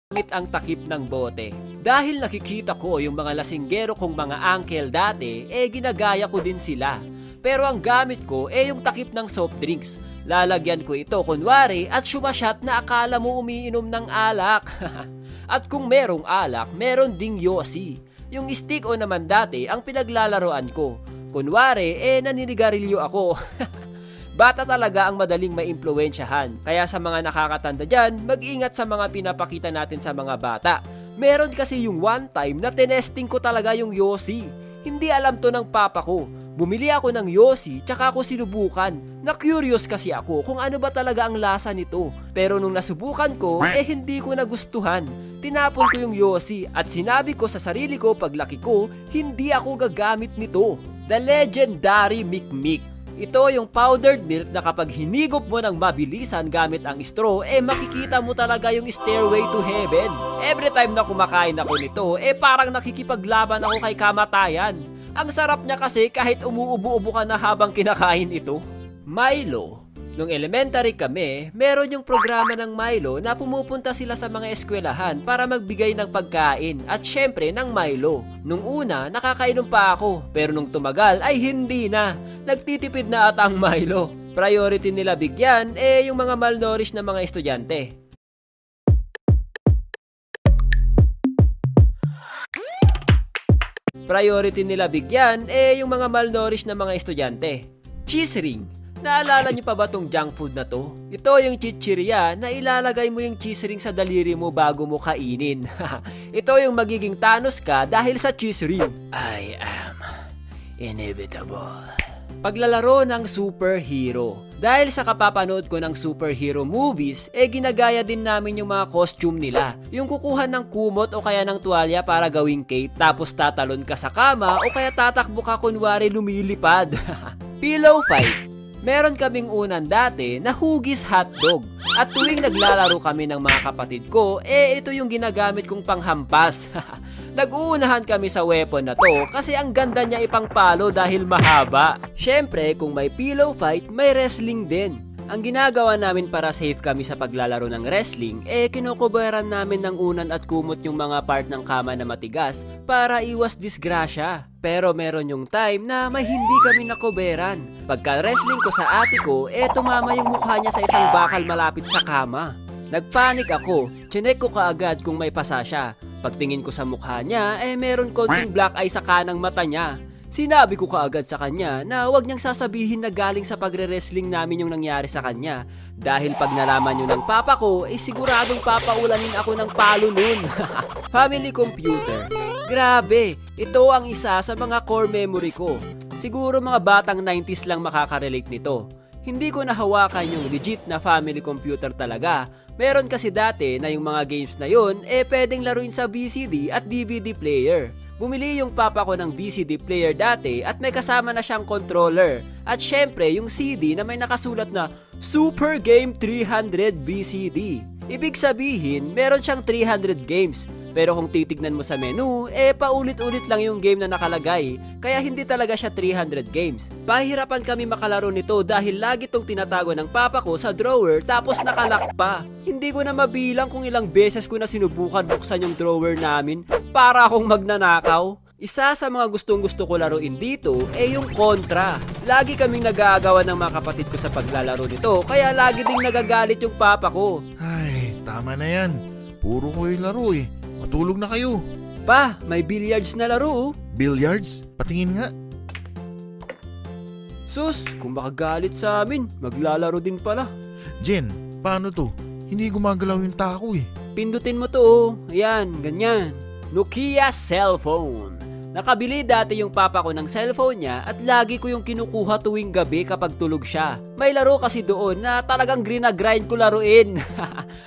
gamit ang takip ng bote. Dahil nakikita ko yung mga lasinggero kong mga uncle dati, ginagaya ko din sila. Pero ang gamit ko yung takip ng soft drinks. Lalagyan ko ito kunwari at sumasyat na akala mo umiinom ng alak. At kung merong alak, meron ding yosi. Yung stick-o naman dati ang pinaglalaroan ko. Kunwari, naninigarilyo ako. Bata talaga ang madaling maimpluwensyahan. Kaya sa mga nakakatanda dyan, mag-ingat sa mga pinapakita natin sa mga bata. Meron kasi yung one time na tinesting ko talaga yung yosi. Hindi alam to ng papa ko. Bumili ako ng yosi, tsaka ako sinubukan. Na-curious kasi ako kung ano ba talaga ang lasa nito. Pero nung nasubukan ko, hindi ko nagustuhan. Tinapon ko yung yosi at sinabi ko sa sarili ko paglaki ko, hindi ako gagamit nito. The legendary Mikmik. Ito yung powdered milk na kapag hinigop mo ng mabilisan gamit ang straw, makikita mo talaga yung stairway to heaven. Every time na kumakain ako nito, parang nakikipaglaban ako kay kamatayan. Ang sarap niya kasi kahit umuubo-ubo ka na habang kinakain ito. Milo. Nung elementary kami, meron yung programa ng Milo na pumupunta sila sa mga eskwelahan para magbigay ng pagkain at syempre ng Milo. Nung una, nakakainom pa ako, pero nung tumagal ay hindi na. Nagtitipid na ata ang Milo. Priority nila bigyan yung mga malnourished na mga estudyante. Priority nila bigyan yung mga malnourished na mga estudyante. Cheese ring. Naalala niyo pa ba tong junk food na to? Ito yung chichirya na ilalagay mo yung cheese ring sa daliri mo bago mo kainin. Ito yung magiging Thanos ka dahil sa cheese ring. I am inevitable. Paglalaro ng superhero. Dahil sa kapapanood ko ng superhero movies, ginagaya din namin yung mga costume nila. Yung kukuha ng kumot o kaya ng tuwalya para gawing cape, tapos tatalon ka sa kama o kaya tatakbo ka kunwari lumilipad. Pillow fight. Meron kaming unan dati na hugis hotdog. At tuwing naglalaro kami ng mga kapatid ko, ito yung ginagamit kong panghampas. Nag-uunahan kami sa weapon na to kasi ang ganda niya ipangpalo dahil mahaba. Syempre, kung may pillow fight, may wrestling din. Ang ginagawa namin para safe kami sa paglalaro ng wrestling, kinukuberan namin ng unan at kumot yung mga part ng kama na matigas para iwas disgrasya. Pero meron yung time na may hindi kami nakuberan. Pagka wrestling ko sa ate ko, tumama yung mukha niya sa isang bakal malapit sa kama. Nagpanik ako, chinek ko kaagad kung may pasa siya. Pagtingin ko sa mukha niya, meron konting black eye sa kanang mata niya. Sinabi ko kaagad sa kanya na huwag niyang sasabihin na galing sa pagre-wrestling namin yung nangyari sa kanya. Dahil pag nalaman yun ng papa ko, siguradong papaulanin ako ng palo nun. Family computer. Grabe, ito ang isa sa mga core memory ko. Siguro mga batang 90s lang makaka-relate nito. Hindi ko nahawakan yung legit na family computer talaga. Meron kasi dati na yung mga games na yun, pwedeng laruin sa VCD at DVD player. Bumili yung papa ko ng VCD player dati at may kasama na siyang controller. At syempre, yung CD na may nakasulat na Super Game 300 VCD. Ibig sabihin, meron siyang 300 games. Pero kung titignan mo sa menu, paulit-ulit lang yung game na nakalagay. Kaya hindi talaga siya 300 games. Pahirapan kami makalaro nito dahil lagi tong tinatago ng papa ko sa drawer tapos nakalock pa. Hindi ko na mabilang kung ilang beses ko na sinubukan buksan yung drawer namin para akong magnanakaw. Isa sa mga gustong-gusto ko laruin dito yung Contra. Lagi kaming nag-aagawan ng mga kapatid ko sa paglalaro nito kaya lagi ding nagagalit yung papa ko. Ay, tama na yan. Puro ko yung laro Matulog na kayo. Pa, may billiards na laro. Billiards? Patingin nga. Sus, kung makagalit sa amin, maglalaro din pala. Jen, paano to? Hindi gumagalaw yung tako Pindutin mo to Ayan, ganyan. Nokia cellphone. Nakabili dati yung papa ko ng cellphone niya at lagi ko yung kinukuha tuwing gabi kapag tulog siya. May laro kasi doon na talagang grind ko laruin.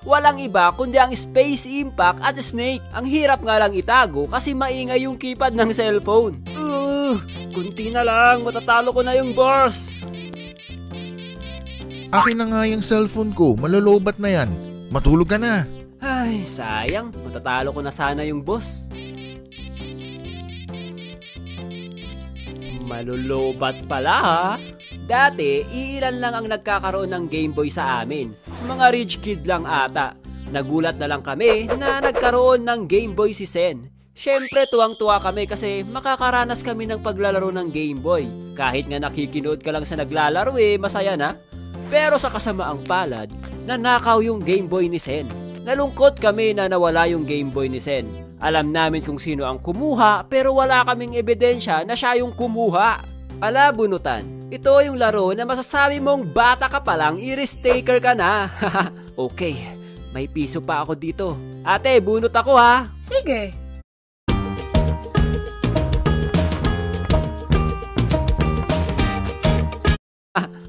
Walang iba kundi ang Space Impact at Snake. Ang hirap nga lang itago kasi maingay yung keypad ng cellphone. Kunti na lang, matatalo ko na yung boss. Akin na nga yung cellphone ko, malolobat na yan. Matulog ka na. Ay, sayang, matatalo ko na sana yung boss. Malulubat pala ha. Dati, iilan lang ang nagkakaroon ng Game Boy sa amin. Mga rich kid lang ata. Nagulat na lang kami na nagkaroon ng Game Boy si Sen. Syempre tuwang-tuwa kami kasi makakaranas kami ng paglalaro ng Game Boy. Kahit nga nakikinood ka lang sa naglalaro masaya na. Pero sa kasamaang palad, nanakaw yung Game Boy ni Sen. Nalungkot kami na nawala yung Game Boy ni Sen. Alam namin kung sino ang kumuha pero wala kaming ebidensya na siya yung kumuha. Ala bunutan, ito yung laro na masasabi mong bata ka pa lang, i-risk taker ka na. Okay, may piso pa ako dito. Ate, bunot ako ha. Sige.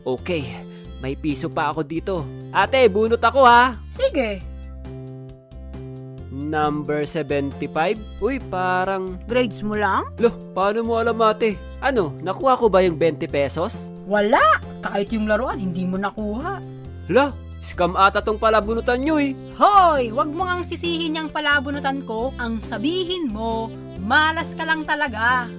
Okay, may piso pa ako dito. Ate, bunot ako ha. Sige. Number 75? Uy, parang... Grades mo lang? Loh, paano mo alam ate? Ano, nakuha ko ba yung 20 pesos? Wala. Kahit yung laruan, hindi mo nakuha. Lah, scam ata tong palabunutan nyo Hoy, wag mo ngang sisihin yung palabunutan ko. Ang sabihin mo, malas ka lang talaga.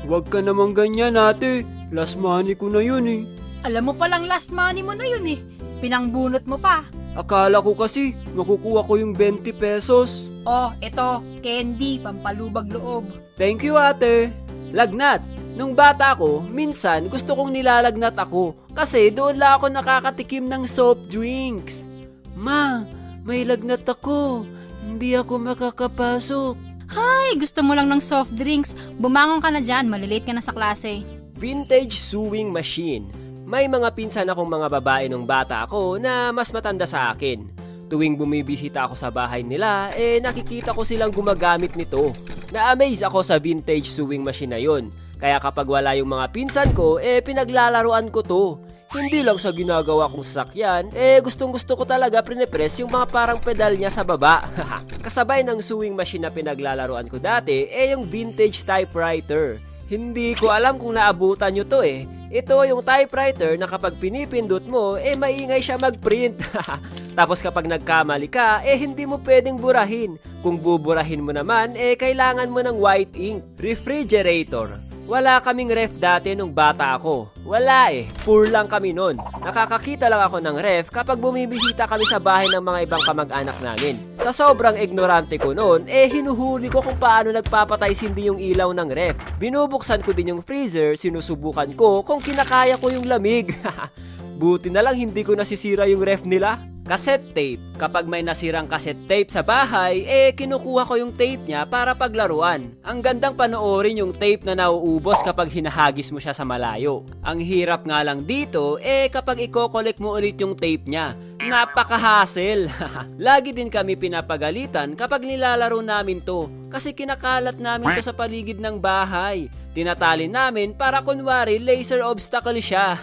Wag ka namang ganyan ate. Last money ko na yun Alam mo palang last money mo na yun Pinangbunot mo pa. Akala ko kasi makukuha ko yung 20 pesos. Oh, ito, candy, pampalubag loob. Thank you ate. Lagnat. Nung bata ako, minsan gusto kong nilalagnat ako kasi doon lang ako nakakatikim ng soft drinks. Ma, may lagnat ako. Hindi ako makakapasok. Ay, gusto mo lang ng soft drinks. Bumangon ka na dyan, malilate ka na sa klase. Vintage sewing machine. May mga pinsan akong mga babae nung bata ako na mas matanda sa akin. Tuwing bumibisita ako sa bahay nila, nakikita ko silang gumagamit nito. Na-amaze ako sa vintage sewing machine na yun. Kaya kapag wala yung mga pinsan ko, pinaglalaruan ko to. Hindi lang sa ginagawa kong sasakyan, gustong gusto ko talaga pinipress yung mga parang pedal niya sa baba. Kasabay ng sewing machine na pinaglalaruan ko dati, yung vintage typewriter. Hindi ko alam kung naabutan nyo to Ito yung typewriter na kapag pinipindot mo, maingay siya mag-print. Tapos kapag nagkamali ka, hindi mo pwedeng burahin. Kung buburahin mo naman, kailangan mo ng white ink. Refrigerator. Wala kaming ref dati nung bata ako. Wala poor lang kami nun. Nakakakita lang ako ng ref kapag bumibisita kami sa bahay ng mga ibang kamag-anak namin. Sa sobrang ignorante ko nun, hinuhuli ko kung paano nagpapatay sindi yung ilaw ng ref. Binubuksan ko din yung freezer, sinusubukan ko kung kinakaya ko yung lamig. Buti na lang hindi ko nasisira yung ref nila. Cassette tape. Kapag may nasirang cassette tape sa bahay, kinukuha ko yung tape niya para paglaruan. Ang gandang panoorin yung tape na nauubos kapag hinahagis mo siya sa malayo. Ang hirap nga lang dito, kapag i-collect mo ulit yung tape niya. Napaka-hassle. Lagi din kami pinapagalitan kapag nilalaro namin to kasi kinakalat namin to sa paligid ng bahay. Tinatali namin para kunwari laser obstacle siya.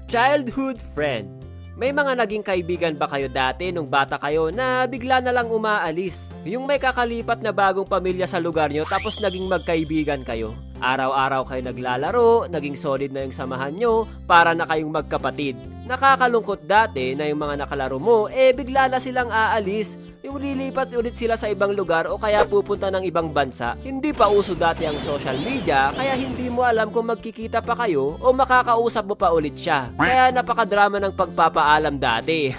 Childhood friend. May mga naging kaibigan ba kayo dati nung bata kayo na bigla na lang umaalis? Yung may kakalipat na bagong pamilya sa lugar nyo tapos naging magkaibigan kayo? Araw-araw kayo naglalaro, naging solid na yung samahan nyo para na kayong magkapatid. Nakakalungkot dati na yung mga nakalaro mo, bigla na silang aalis. Yung lilipat ulit sila sa ibang lugar o kaya pupunta ng ibang bansa. Hindi pa uso dati ang social media, kaya hindi mo alam kung magkikita pa kayo o makakausap mo pa ulit siya. Kaya napakadrama ng pagpapaalam dati.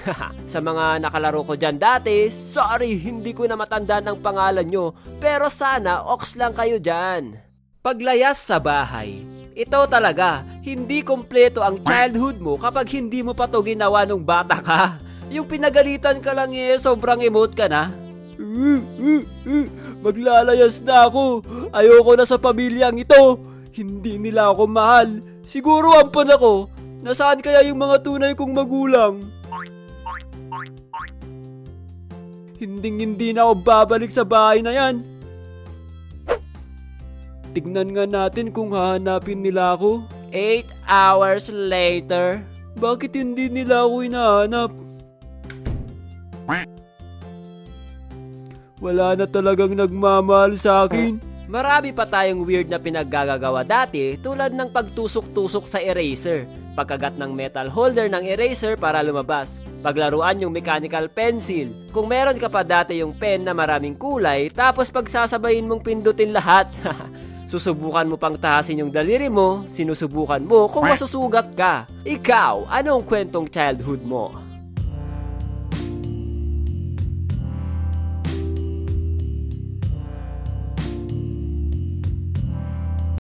Sa mga nakalaro ko dyan dati, sorry, hindi ko na matandaan ang pangalan nyo. Pero sana, ox lang kayo dyan. Paglayas sa bahay. Ito talaga, hindi kompleto ang childhood mo kapag hindi mo pa to ginawa nung bata ka. Yung pinagalitan ka lang sobrang emote ka na. Maglalayas na ako. Ayoko na sa pamilyang ito. Hindi nila ako mahal. Siguro ampan ako. Nasaan kaya yung mga tunay kong magulang? Hindi na ako babalik sa bahay na yan. Tignan nga natin kung hahanapin nila ako. 8 hours later. Bakit hindi nila ako hinahanap? Wala na talagang nagmamahal sa akin. Marami pa tayong weird na pinaggagawa dati tulad ng pagtusok-tusok sa eraser, pagkagat ng metal holder ng eraser para lumabas, paglaruan yung mechanical pencil. Kung meron ka pa dati yung pen na maraming kulay tapos pagsasabayin mong pindutin lahat. Susubukan mo pang tahasin yung daliri mo, sinusubukan mo kung masusugat ka. Ikaw, anong kwentong childhood mo?